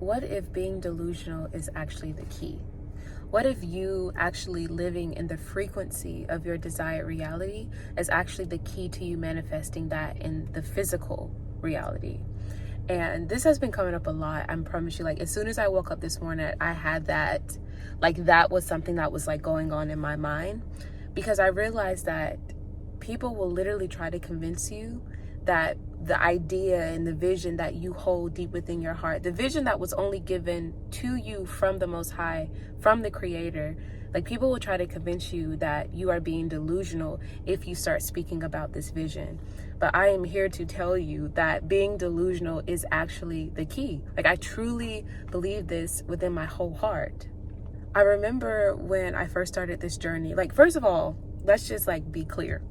what if being delusional is actually the key? What if you actually living in the frequency of your desired reality is actually the key to you manifesting that in the physical reality? And this has been coming up a lot. I promise you, like, as soon as I woke up this morning, I had that, like, that was something that was like going on in my mind, because I realized that people will literally try to convince you that the idea and the vision that you hold deep within your heart, the vision that was only given to you from the Most High, from the Creator, like, people will try to convince you that you are being delusional if you start speaking about this vision. But I am here to tell you that being delusional is actually the key. Like, I truly believe this within my whole heart. I remember when I first started this journey, like, first of all, let's just like be clear.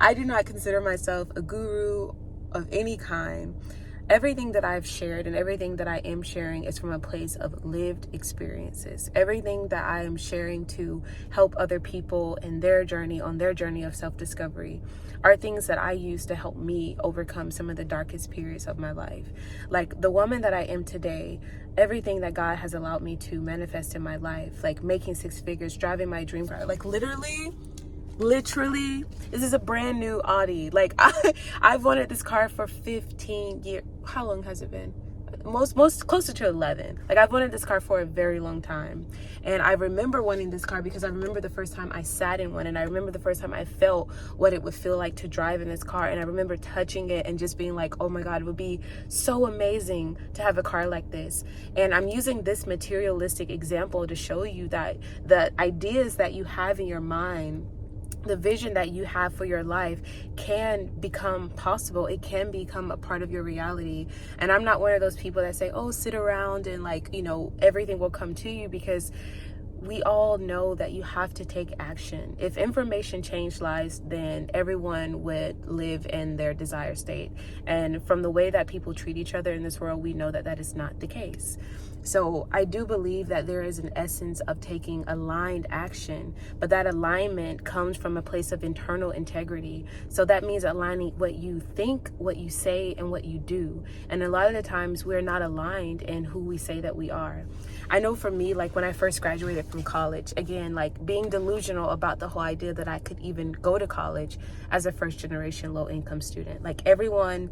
I do not consider myself a guru of any kind. Everything that I've shared and everything that I am sharing is from a place of lived experiences. Everything that I am sharing to help other people in their journey, on their journey of self-discovery, are things that I use to help me overcome some of the darkest periods of my life. Like the woman that I am today, everything that God has allowed me to manifest in my life, like making 6 figures, driving my dream car, like literally, this is a brand new Audi. Like I've wanted this car for 15 years. How long has it been? Most closer to 11. Like, I've wanted this car for a very long time. And I remember wanting this car because I remember the first time I sat in one, and I remember the first time I felt what it would feel like to drive in this car. And I remember touching it and just being like, oh my God, it would be so amazing to have a car like this. And I'm using this materialistic example to show you that the ideas that you have in your mind, the vision that you have for your life, can become possible. It can become a part of your reality. And I'm not one of those people that say, oh, sit around and like, you know, everything will come to you, because we all know that you have to take action. If information changed lives, then everyone would live in their desired state. And from the way that people treat each other in this world, we know that that is not the case. So I do believe that there is an essence of taking aligned action, but that alignment comes from a place of internal integrity. So that means aligning what you think, what you say, and what you do. And a lot of the times we're not aligned in who we say that we are. I know for me, like when I first graduated from college, again, like being delusional about the whole idea that I could even go to college as a first generation low income student. Like everyone,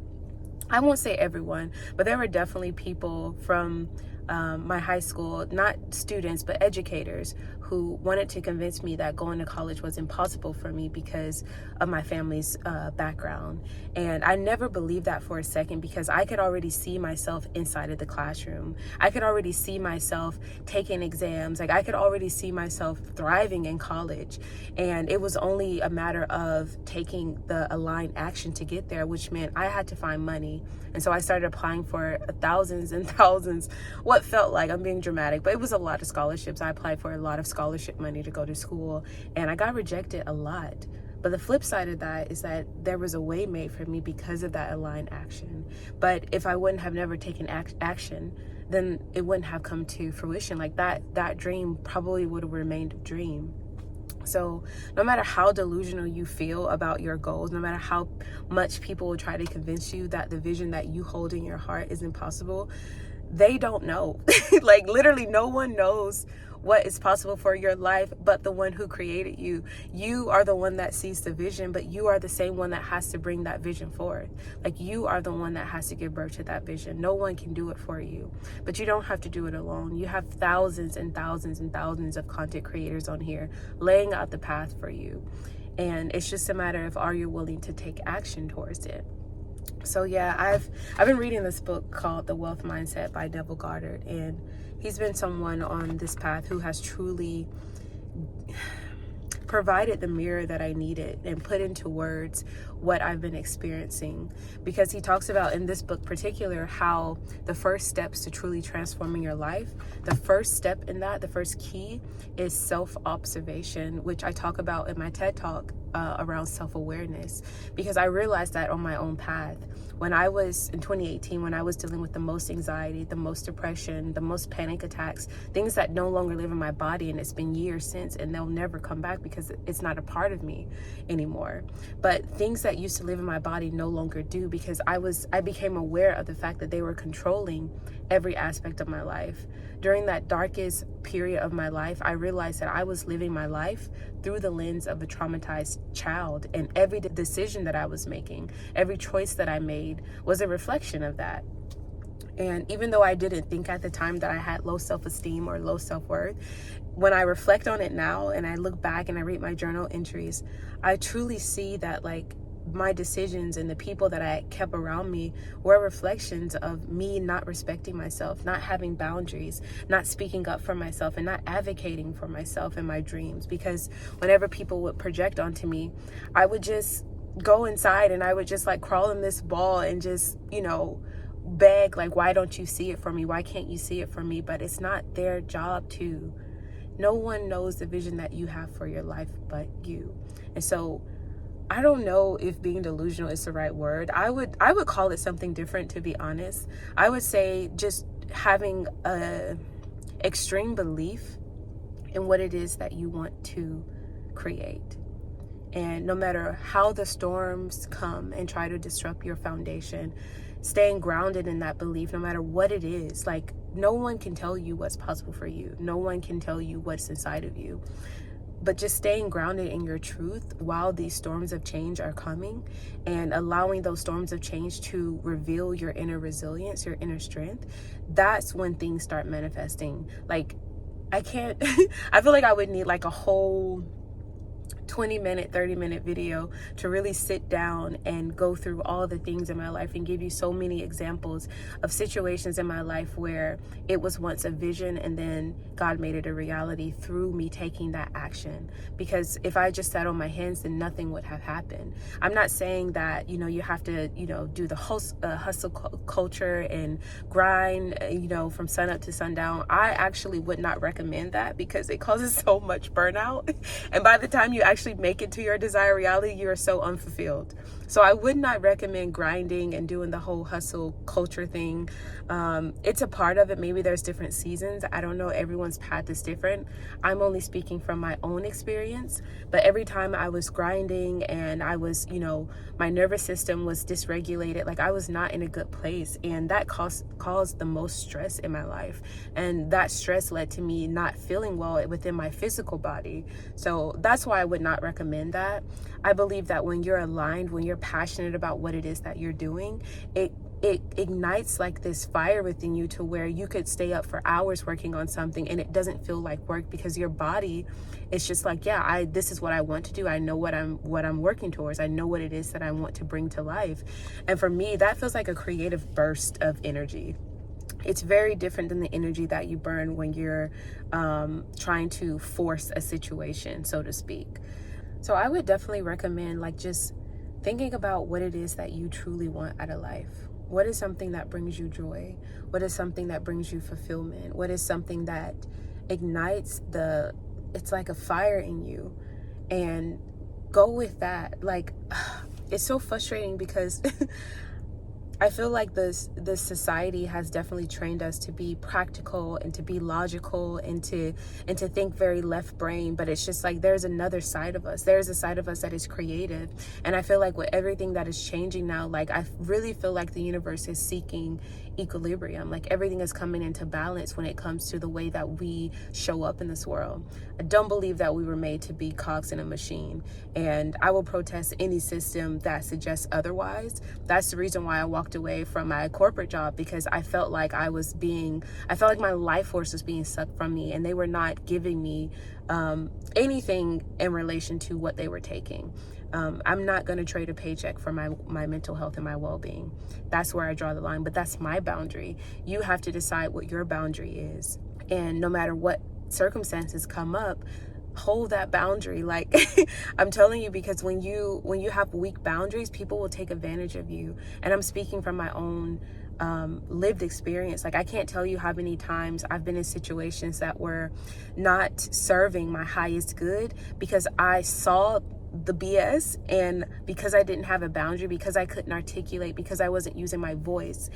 I won't say everyone, but there were definitely people from my high school, not students, but educators, who wanted to convince me that going to college was impossible for me because of my family's background. And I never believed that for a second, because I could already see myself inside of the classroom. I could already see myself taking exams. Like I could already see myself thriving in college. And it was only a matter of taking the aligned action to get there, which meant I had to find money. And so I started applying for thousands and thousands, what felt like, I'm being dramatic, but it was a lot of scholarships. I applied for a lot of scholarship money to go to school, and I got rejected a lot. But the flip side of that is that there was a way made for me because of that aligned action. But if I wouldn't have never taken action, then it wouldn't have come to fruition. Like that dream probably would have remained a dream. So no matter how delusional you feel about your goals, no matter how much people will try to convince you that the vision that you hold in your heart is impossible, they don't know. Like literally no one knows what is possible for your life but the one who created you. You are the one that sees the vision, but you are the same one that has to bring that vision forth. Like you are the one that has to give birth to that vision. No one can do it for you, but you don't have to do it alone. You have thousands and thousands and thousands of content creators on here laying out the path for you. And it's just a matter of, are you willing to take action towards it? So yeah, I've been reading this book called The Wealth Mindset by Neville Goddard, and he's been someone on this path who has truly provided the mirror that I needed and put into words what I've been experiencing. Because he talks about in this book particular how the first steps to truly transforming your life, the first step in that, the first key is self-observation, which I talk about in my TED Talk around self-awareness. Because I realized that on my own path. When I was in 2018, when I was dealing with the most anxiety, the most depression, the most panic attacks, things that no longer live in my body, and it's been years since, and they'll never come back because because it's not a part of me anymore. But things that used to live in my body no longer do, because I became aware of the fact that they were controlling every aspect of my life. During that darkest period of my life, I realized that I was living my life through the lens of a traumatized child, and every decision that I was making, every choice that I made was a reflection of that. And even though I didn't think at the time that I had low self-esteem or low self-worth, when I reflect on it now and I look back and I read my journal entries, I truly see that like my decisions and the people that I kept around me were reflections of me not respecting myself, not having boundaries, not speaking up for myself, and not advocating for myself and my dreams. Because whenever people would project onto me, I would just go inside and I would just like crawl in this ball and just, beg, like, why don't you see it for me? Why can't you see it for me? But it's not their job to. No one knows the vision that you have for your life but you. And so I don't know if being delusional is the right word. I would call it something different, to be honest. I would say just having a extreme belief in what it is that you want to create. And no matter how the storms come and try to disrupt your foundation, staying grounded in that belief, no matter what it is, like no one can tell you what's possible for you. No one can tell you what's inside of you. But just staying grounded in your truth while these storms of change are coming, and allowing those storms of change to reveal your inner resilience, your inner strength, that's when things start manifesting. Like I feel like I would need like a whole 20-minute, 30-minute video to really sit down and go through all the things in my life and give you so many examples of situations in my life where it was once a vision and then God made it a reality through me taking that action. Because if I just sat on my hands, then nothing would have happened. I'm not saying that, you have to, do the hustle culture and grind, from sun up to sundown. I actually would not recommend that because it causes so much burnout. And by the time you actually make it to your desired reality, you are so unfulfilled. So I would not recommend grinding and doing the whole hustle culture thing. It's a part of it. Maybe there's different seasons. I don't know. Everyone's path is different. I'm only speaking from my own experience. But every time I was grinding and I was, my nervous system was dysregulated, like I was not in a good place. And that caused the most stress in my life. And that stress led to me not feeling well within my physical body. So that's why I would not recommend that. I believe that when you're aligned, when you're passionate about what it is that you're doing, it ignites like this fire within you to where you could stay up for hours working on something and it doesn't feel like work, because your body is just like, yeah, this is what I want to do. I know what I'm working towards. I know what it is that I want to bring to life. And for me, that feels like a creative burst of energy. It's very different than the energy that you burn when you're trying to force a situation, so to speak. So I would definitely recommend like just thinking about what it is that you truly want out of life. What is something that brings you joy? What is something that brings you fulfillment? What is something that ignites it's like a fire in you, and go with that. Like, it's so frustrating because I feel like this society has definitely trained us to be practical and to be logical and to think very left brain, but it's just like there's another side of us. There's a side of us that is creative. And I feel like with everything that is changing now, like I really feel like the universe is seeking equilibrium. Like everything is coming into balance when it comes to the way that we show up in this world. I don't believe that we were made to be cogs in a machine, and I will protest any system that suggests otherwise. That's the reason why I walked away from my corporate job, because I felt like my life force was being sucked from me, and they were not giving me anything in relation to what they were taking. I'm not going to trade a paycheck for my mental health and my well-being. That's where I draw the line, but that's my boundary. You have to decide what your boundary is. And no matter what circumstances come up, hold that boundary. Like I'm telling you, because when you have weak boundaries, people will take advantage of you. And I'm speaking from my own lived experience. Like I can't tell you how many times I've been in situations that were not serving my highest good because I saw the BS, and because I didn't have a boundary, because I couldn't articulate, because I wasn't using my voice,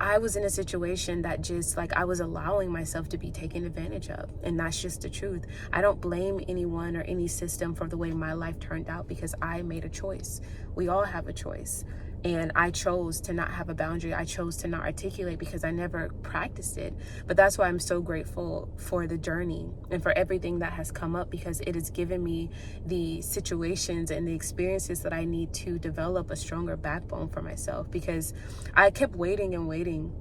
I was in a situation that just like I was allowing myself to be taken advantage of. And that's just the truth. I don't blame anyone or any system for the way my life turned out, because I made a choice. We all have a choice. And I chose to not have a boundary. I chose to not articulate because I never practiced it. But that's why I'm so grateful for the journey and for everything that has come up, because it has given me the situations and the experiences that I need to develop a stronger backbone for myself. Because I kept waiting and waiting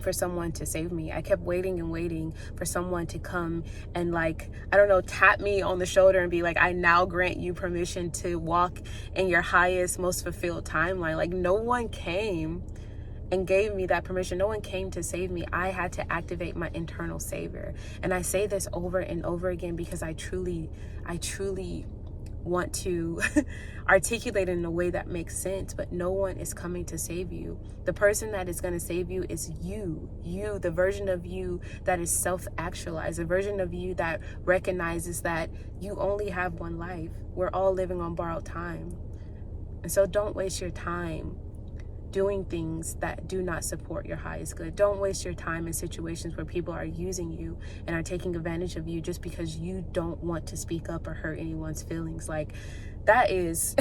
for someone to save me. I kept waiting and waiting for someone to come and, like, I don't know, tap me on the shoulder and be like, I now grant you permission to walk in your highest, most fulfilled timeline. Like, no one came and gave me that permission. No one came to save me. I had to activate my internal savior. And I say this over and over again because I truly want to articulate it in a way that makes sense, but no one is coming to save you. The person that is going to save you is you, the version of you that is self-actualized, the version of you that recognizes that you only have one life. We're all living on borrowed time. And so don't waste your time doing things that do not support your highest good. Don't waste your time in situations where people are using you and are taking advantage of you just because you don't want to speak up or hurt anyone's feelings. Like, that is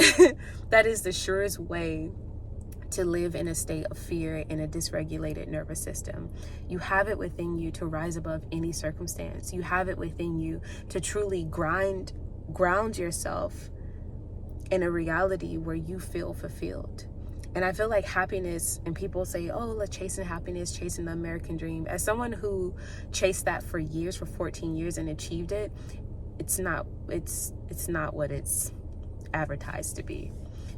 that is the surest way to live in a state of fear in a dysregulated nervous system. You have it within you to rise above any circumstance. You have it within you to truly ground yourself in a reality where you feel fulfilled. And I feel like happiness, and people say, oh, let's chasing happiness, chasing the American dream. As someone who chased that for years, for 14 years, and achieved it, it's not what it's advertised to be.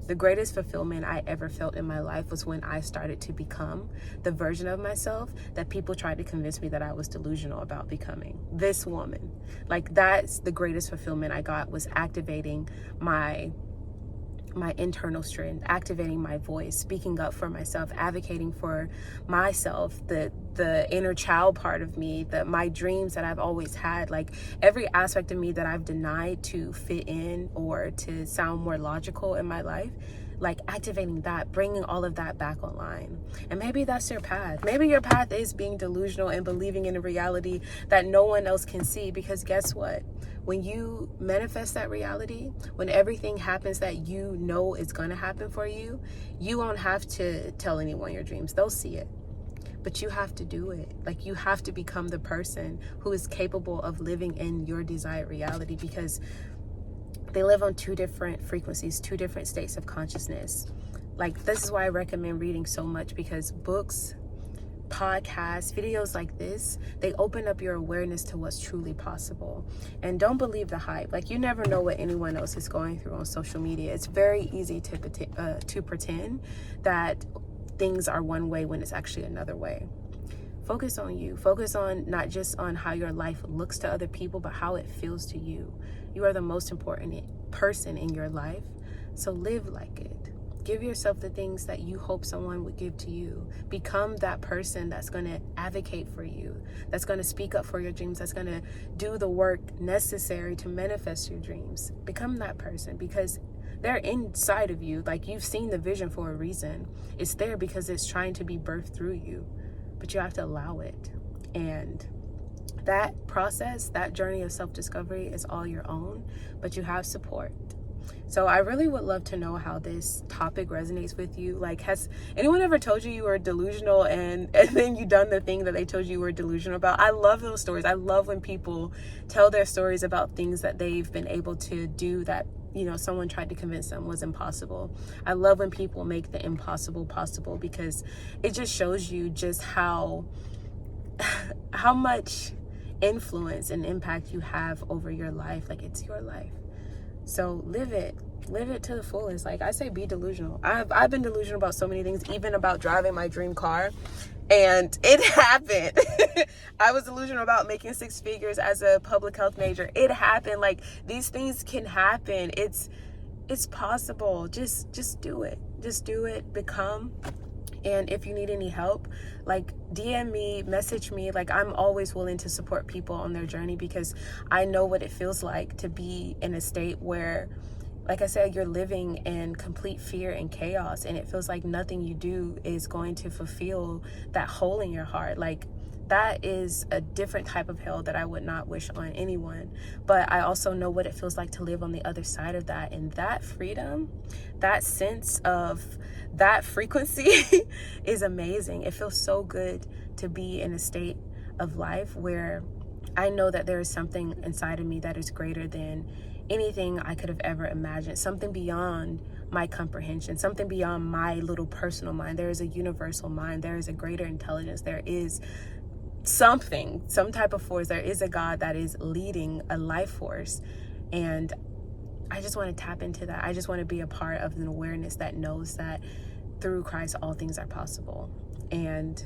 The greatest fulfillment I ever felt in my life was when I started to become the version of myself that people tried to convince me that I was delusional about becoming. This woman. Like, that's the greatest fulfillment I got, was activating my internal strength, activating my voice, speaking up for myself, advocating for myself, the inner child part of me, my dreams that I've always had, like every aspect of me that I've denied to fit in or to sound more logical in my life, like activating that, bringing all of that back online. And maybe that's your path. Maybe your path is being delusional and believing in a reality that no one else can see, because guess what? When you manifest that reality, when everything happens that you know is going to happen for you, you won't have to tell anyone your dreams. They'll see it. But you have to do it. Like, you have to become the person who is capable of living in your desired reality, because they live on two different frequencies, two different states of consciousness. Like, this is why I recommend reading so much, because books, podcasts, videos like this, they open up your awareness to what's truly possible. And don't believe the hype. Like, you never know what anyone else is going through on social media. It's very easy to pretend that things are one way when it's actually another way. Focus on you. Focus on not just on how your life looks to other people, but how it feels to you. You are the most important person in your life. So live like it. Give yourself the things that you hope someone would give to you. Become that person that's going to advocate for you, that's going to speak up for your dreams, that's going to do the work necessary to manifest your dreams. Become that person, because they're inside of you. Like, you've seen the vision for a reason. It's there because it's trying to be birthed through you, but you have to allow it. And that process, that journey of self-discovery is all your own, but you have support. So I really would love to know how this topic resonates with you. Like, has anyone ever told you were delusional and then you done the thing that they told you were delusional about? I love those stories. I love when people tell their stories about things that they've been able to do that, you know, someone tried to convince them was impossible. I love when people make the impossible possible, because it just shows you just how much influence and impact you have over your life. Like, it's your life. So live it to the fullest. Like I say, be delusional. I've been delusional about so many things, even about driving my dream car, and it happened. I was delusional about making 6 figures as a public health major. It happened. Like, these things can happen. It's possible. Just do it. Just do it. Become. And if you need any help, like, DM me, message me. Like, I'm always willing to support people on their journey, because I know what it feels like to be in a state where like I said, you're living in complete fear and chaos, and it feels like nothing you do is going to fulfill that hole in your heart. Like, that is a different type of hell that I would not wish on anyone. But I also know what it feels like to live on the other side of that. And that freedom, that sense of that frequency is amazing. It feels so good to be in a state of life where I know that there is something inside of me that is greater than anything I could have ever imagined, something beyond my comprehension, something beyond my little personal mind. There is a universal mind. There is a greater intelligence. There is something, some type of force. There is a God that is leading a life force. And I just want to tap into that. I just want to be a part of an awareness that knows that through Christ, all things are possible. And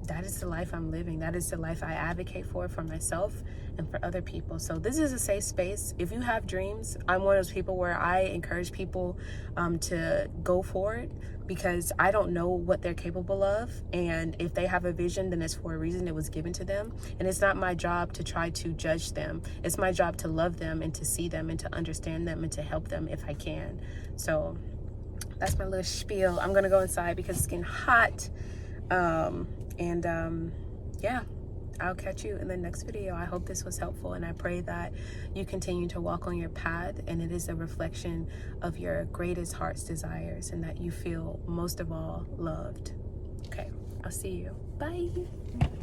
that is the life I'm living. That is the life I advocate for myself and for other people. So this is a safe space. If you have dreams, I'm one of those people where I encourage people to go for it, because I don't know what they're capable of. And if they have a vision, then it's for a reason. It was given to them. And it's not my job to try to judge them. It's my job to love them and to see them and to understand them and to help them if I can. So that's my little spiel. I'm going to go inside because it's getting hot. Yeah, I'll catch you in the next video. I hope this was helpful, and I pray that you continue to walk on your path, and it is a reflection of your greatest heart's desires, and that you feel most of all loved. Okay, I'll see you. Bye.